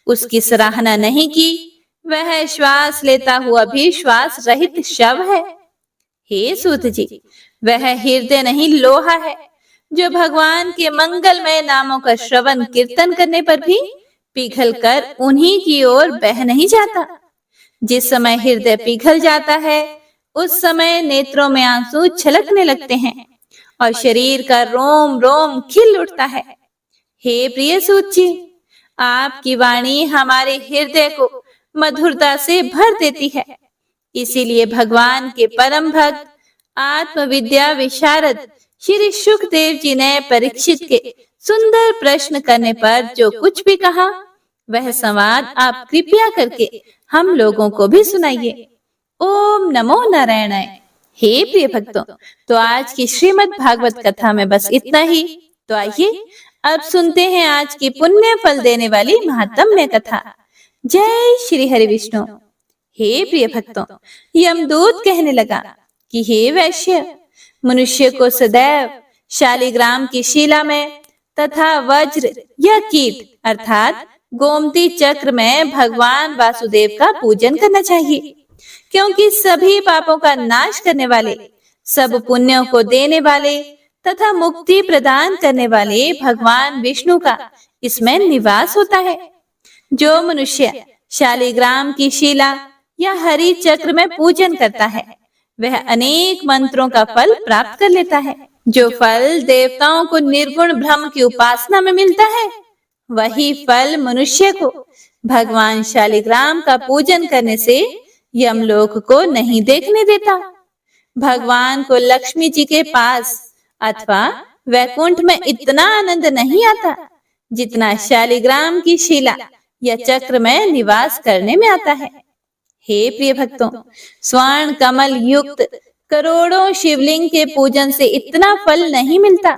उसकी सराहना नहीं की, वह श्वास लेता हुआ भी श्वास रहित शव है। हे सूत जी, वह हृदय नहीं लोहा है, जो भगवान के मंगलमय नामों का श्रवण कीर्तन करने पर भी पिघल कर उन्हीं की ओर बह नहीं जाता। जिस समय हृदय पिघल जाता है, उस समय नेत्रों में आंसू छलकने लगते हैं और शरीर का रोम रोम खिल उठता है। हे प्रिय सूत जी, आपकी वाणी हमारे हृदय को मधुरता से भर देती है। इसीलिए भगवान के परम भक्त आत्मविद्या विशारद श्री सुखदेव जी ने परीक्षित के सुंदर प्रश्न करने पर जो कुछ भी कहा, वह संवाद आप कृपया करके हम लोगों को भी सुनाइए। ओम नमो नारायणाय। हे प्रिय भक्तों, तो आज की श्रीमद् भागवत कथा में बस इतना ही। तो आइए अब सुनते हैं आज की पुण्य फल देने वाली महात्म्य कथा। जय श्री हरि विष्णु। हे प्रिय भक्तों, यमदूत कहने लगा कि हे वैश्य, मनुष्य को सदैव शालिग्राम की शिला में तथा वज्र या कीट अर्थात गोमती चक्र में भगवान वासुदेव का पूजन करना चाहिए, क्योंकि सभी पापों का नाश करने वाले, सब पुण्यों को देने वाले तथा मुक्ति प्रदान करने वाले भगवान विष्णु का इसमें निवास होता है। जो मनुष्य शालिग्राम की शिला या हरि चक्र में पूजन करता है, वह अनेक मंत्रों का फल प्राप्त कर लेता है। जो फल देवताओं को निर्गुण ब्रह्म की उपासना में मिलता है, वही फल मनुष्य को भगवान शालिग्राम का पूजन करने से यमलोक को नहीं देखने देता। भगवान को लक्ष्मी जी के पास अथवा वैकुंठ में इतना आनंद नहीं आता, जितना शालिग्राम की शिला या चक्र में निवास करने में आता है। हे प्रिय भक्तों, स्वर्ण कमल युक्त करोड़ों शिवलिंग के पूजन से इतना फल नहीं मिलता,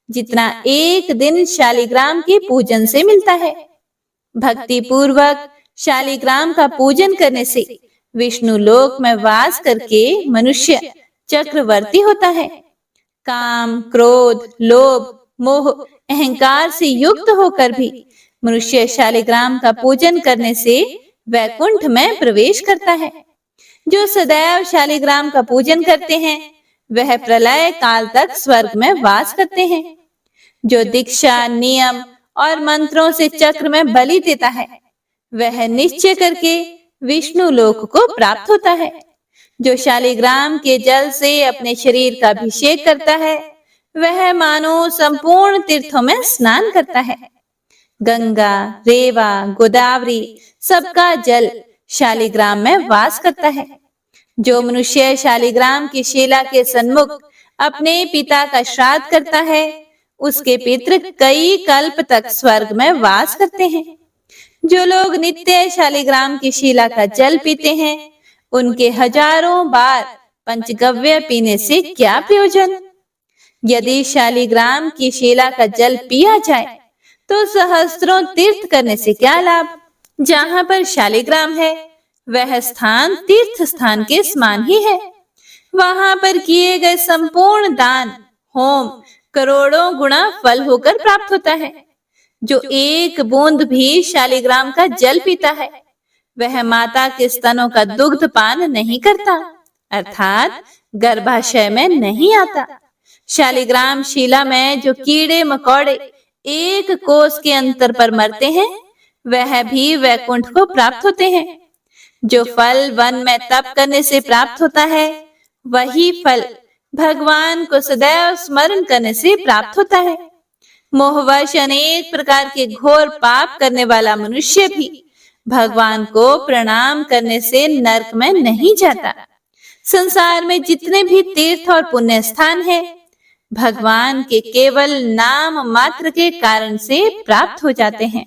जितना एक दिन शालिग्राम के पूजन से मिलता है। भक्ति पूर्वक शालिग्राम का पूजन करने से विष्णु लोक में वास करके मनुष्य चक्रवर्ती होता है। काम, क्रोध, लोभ, मोह, अहंकार से युक्त होकर भी मनुष्य शालिग्राम का पूजन करने से वैकुंठ में प्रवेश करता है। जो सदैव शालिग्राम का पूजन करते हैं, वह प्रलय काल तक स्वर्ग में वास करते हैं। जो दीक्षा, नियम और मंत्रों से चक्र में बलि देता है, वह निश्चय करके विष्णु लोक को प्राप्त होता है। जो शालिग्राम के जल से अपने शरीर का अभिषेक करता है, वह मानो संपूर्ण तीर्थों में स्नान करता है। गंगा, रेवा, गोदावरी सबका जल शालिग्राम में वास करता है। जो मनुष्य शालिग्राम की शिला के सन्मुख अपने पिता का श्राद्ध करता है, उसके पितृ कई कल्प तक स्वर्ग में वास करते हैं। जो लोग नित्य शालिग्राम की शिला का जल पीते हैं, उनके हजारों बार पंचगव्य पीने से क्या प्रयोजन। यदि शालिग्राम की शिला का जल पिया जाए, तो सहस्त्रों तीर्थ करने से क्या लाभ। जहाँ पर शालिग्राम है, वह स्थान तीर्थ स्थान के समान ही है। वहां पर किए गए संपूर्ण दान, होम, करोड़ों गुना फल होकर प्राप्त होता है। जो एक बूंद भी शालिग्राम का जल पीता है वह माता के स्तनों का दुग्ध पान नहीं करता, अर्थात गर्भाशय में नहीं आता। शालिग्राम शिला में जो कीड़े मकोड़े एक कोस के अंतर पर मरते हैं वह भी वैकुंठ को प्राप्त होते हैं। जो फल वन में तप करने से प्राप्त होता है वही फल भगवान को सदैव स्मरण करने से प्राप्त होता है। मोहवश अनेक प्रकार के घोर पाप करने वाला मनुष्य भी भगवान को प्रणाम करने से नरक में नहीं जाता। संसार में जितने भी तीर्थ और पुण्य स्थान है भगवान के केवल नाम मात्र के कारण से प्राप्त हो जाते हैं।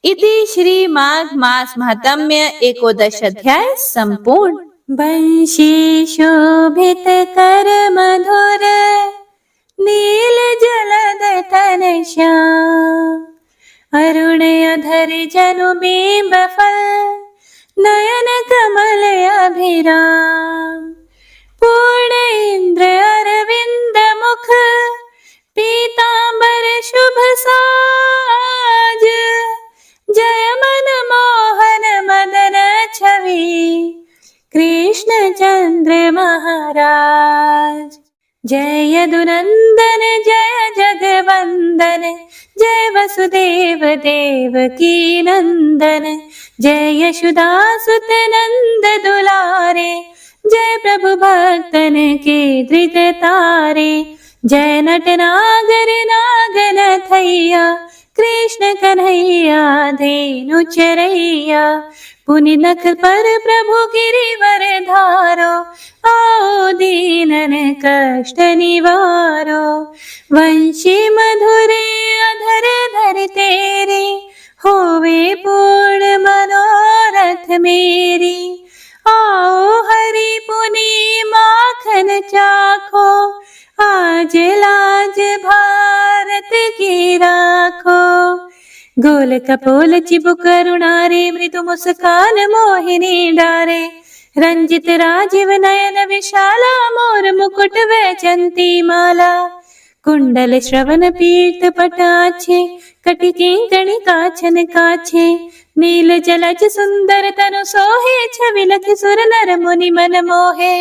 इति श्री माघ मास महात्म्य एकोदश अध्याय संपूर्ण। वंशी शोभित कर मधुर नील जलद तन श्याम, अरुण अधर जनु बिंब फल नयन कमल अभिराम। पूर्ण इंद्र अरविंद मुख पीतांबर शुभ साज, जय मन मोहन मदन छवि कृष्ण चंद्र महाराज। जय यदुनंदन जय जगवंदन, जय वसुदेव देवकी नंदन, जय यशोदासुत नंद दुलारे, जय प्रभु भक्तन के धृत तारे। जय नट नागर नागन थैया कृष्ण कन्हैया धेनु चरैया। पुनि नख पर प्रभु गिरिवर धारो, आओ दीनन कष्ट निवारो। वंशी मधुरे अधर धर तेरे, होवे पूर्ण मनोरथ मेरी। आओ हरि पुनि माखन चाखो, आज लाज भारत की राखो। गोल कपोल चिबुक करुणारे, मृदु मुस्कान मोहिनी डारे। रंजित राजीव नयन विशाला, मोर मुकुट वैजंती माला। कुंडल श्रवण पीत पटाछे, कटि किंकणी काछन काछे। नील जलज सुंदर तनु सोहे, छवि लखि सुर नर मुनि मन मोहे।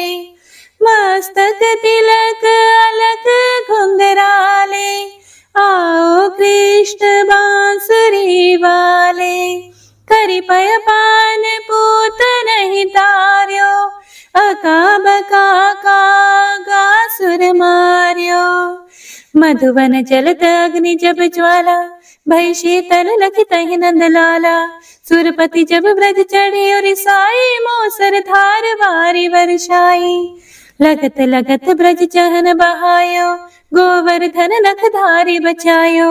मस्तक तिलक अलक घुंघराले, आओ कृष्ण बांसुरी वाले। करि पय पान पूत नहीं तार्यो, अका बका का सुर मार्यो। मधुवन जलत अग्नि जब ज्वाला, भय शीतल लखि तहि नंद लाला। सुरपति जब ब्रज चढ़े और साई, मोसर धार वारी वर्षाई। लगत लगत ब्रज चहन बहायो, गोवर्धन नख धारी बचायो।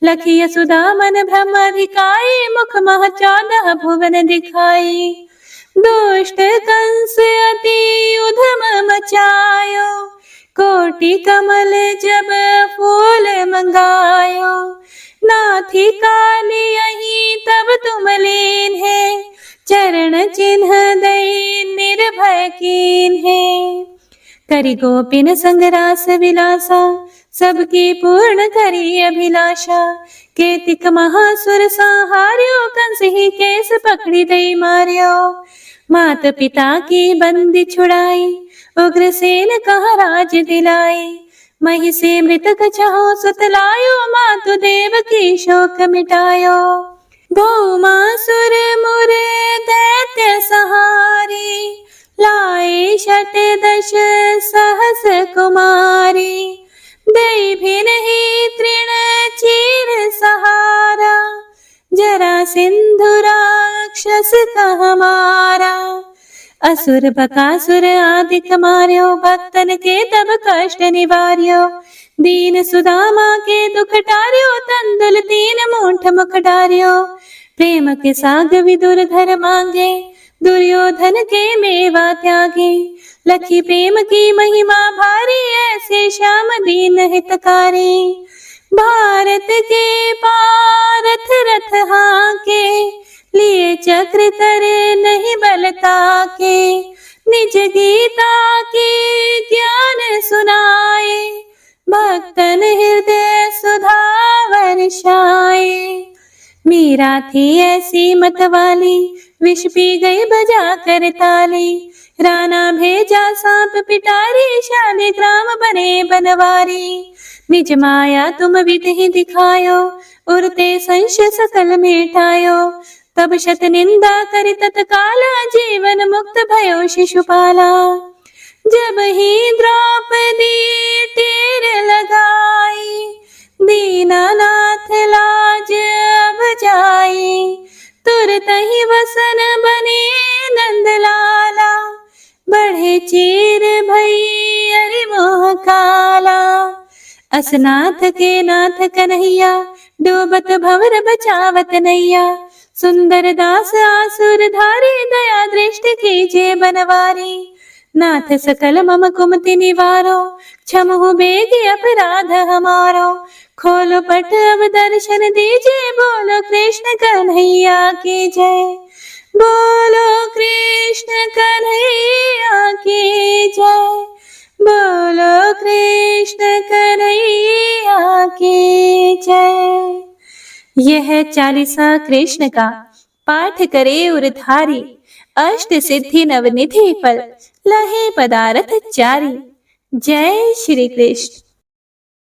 लखी यशोदा मन ब्रह्म अधिकाई, मुख मह 14 भुवन दिखाई। दुष्ट कंस अति उधम मचायो, कोटि कमल जब फूल मंगायो। नाथी काली यही तब तुम लीन है, चरण चिन्ह दई निर्भय कीन है। करि गोपिन संग रास विलासा, सबकी पूर्ण करी अभिलाषा। केतिक महासुर संहार्यो, कंस ही केस पकड़ी दई मार्यो। मात पिता की बंदी छुड़ाई, उग्रसेन कहा राज दिलाई। मही से मृतक चाहो सुतलायो, मातु देव की शोक मिटायो। भौमासुर मुरे दैत्य सहारी, लाए शत दश सहस कुमारी। दई भी नहीं तृण चीर सहारा, जरा सिंधु राक्षस कह मारा। असुर बकासुर आदिक मार्यो, भक्तन के तब कष्ट निवार्यो। दीन सुदामा के दुख टार्यो, तंदुल 3 मूठ मुख डार्यो। प्रेम के साग विदुर घर मांगे, दुर्योधन के मेवा त्यागे। लखी प्रेम की महिमा भारी, ऐसे श्याम दीन हितकारी। भारत के पारथ रथ हाके, लिए चक्र करे नहीं बलता के। निज गीता के ज्ञान सुनाए, भक्तन मीरा थी ऐसी मतवाली, विष पी गई बजा कर ताली। राणा भेजा सांप पिटारी, शालिग्राम बने बनवारी। निज माया तुम विधि दिखायो, उरते संश सकल मिटायो। तब शत निंदा करि तत्काला, जीवन मुक्त भयो शिशुपाला। जब ही द्रौपदी टेर लगाई, दीनानाथ लाज अब जाई। तुरत ही वसन बने नंदलाला, बढ़े चीर भई अरि मोह काला। असनाथ के नाथ कन्हैया, डूबत भंवर बचावत नैया। सुंदर दास आसुर धारी, दया दृष्टि कीजे बनवारी। नाथ सकल मम कुमति निवारो, क्षमहु बेगी अपराध हमारो। खोलो पट अब दर्शन दीजिए, बोलो कृष्ण कन्हैया की जय। बोलो कृष्ण कन्हैया की जय। बोलो कृष्ण कन्हैया की जय। यह चालीसा कृष्ण का पाठ करे उरधारी, अष्ट सिद्धि नवनिधि फल लहे पदारथ चारी। जय श्री कृष्ण।